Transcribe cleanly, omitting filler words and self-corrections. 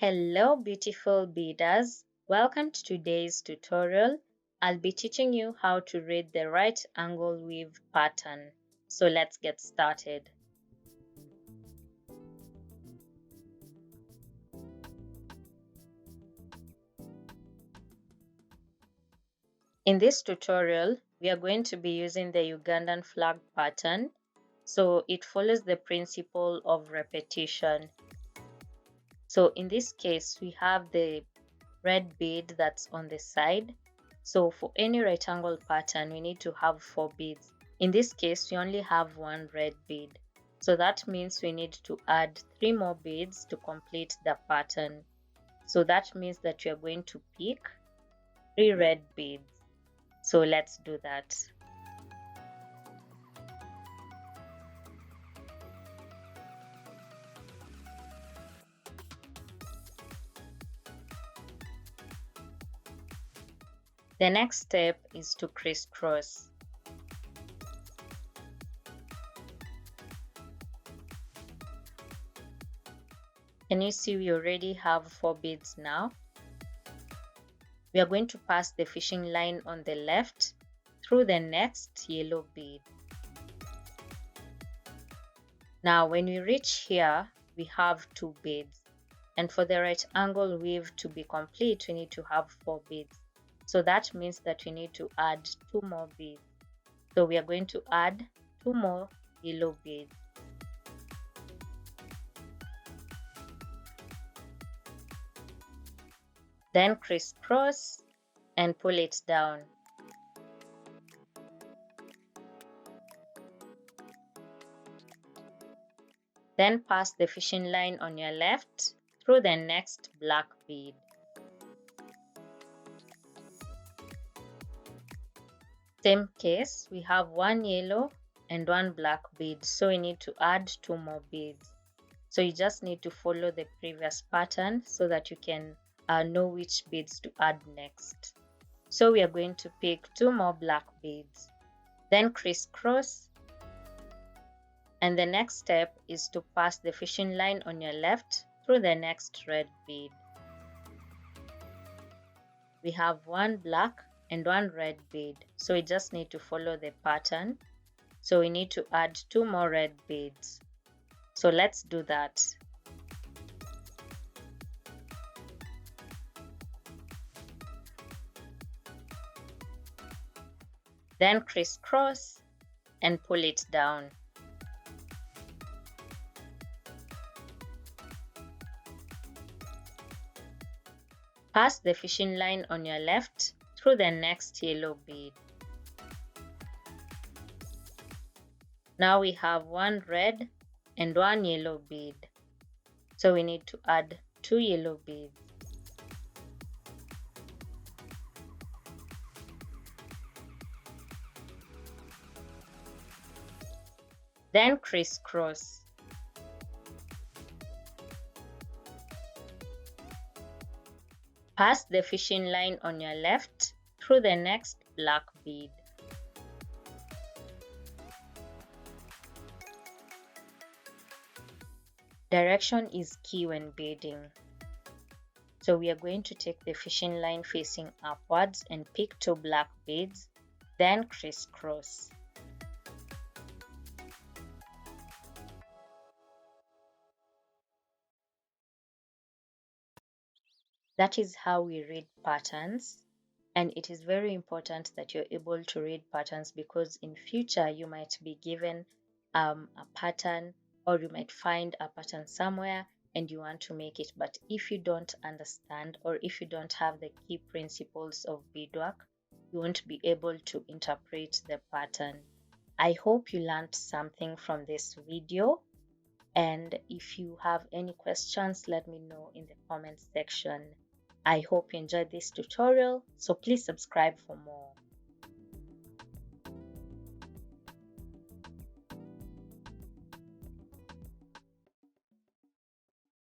Hello beautiful beaders, welcome to today's tutorial. I'll be teaching you how to read the right angle weave pattern. So let's get started. In this tutorial, we are going to be using the Ugandan flag pattern. So it follows the principle of repetition. So in this case, we have the red bead that's on the side. So for any right angle pattern, we need to have 4 beads. In this case, we only have 1 red bead. So that means we need to add 3 more beads to complete the pattern. So that means that we are going to pick 3 red beads. So let's do that. The next step is to crisscross. Can you see we already have 4 beads now? We are going to pass the fishing line on the left through the next yellow bead. Now when we reach here, we have 2 beads. And for the right angle weave to be complete, we need to have 4 beads. So that means that we need to add 2 more beads. So we are going to add 2 more yellow beads. Then crisscross and pull it down. Then pass the fishing line on your left through the next black bead. Same case, we have 1 yellow and 1 black bead, so we need to add 2 more beads. So you just need to follow the previous pattern so that you can know which beads to add next. So we are going to pick 2 more black beads, then crisscross, and the next step is to pass the fishing line on your left through the next red bead. We have 1 black and 1 red bead, so we just need to follow the pattern. So we need to add 2 more red beads. So let's do that. Then crisscross and pull it down. Pass the fishing line on your left through the next yellow bead. Now we have 1 red and 1 yellow bead. So we need to add 2 yellow beads. Then crisscross. Pass the fishing line on your left through the next black bead. Direction is key when beading. So we are going to take the fishing line facing upwards and pick 2 black beads, then crisscross. That is how we read patterns, and it is very important that you're able to read patterns because in future you might be given a pattern, or you might find a pattern somewhere and you want to make it, but if you don't understand or if you don't have the key principles of beadwork, you won't be able to interpret the pattern. I hope you learned something from this video, and if you have any questions, let me know in the comment section. I hope you enjoyed this tutorial, so please subscribe for more.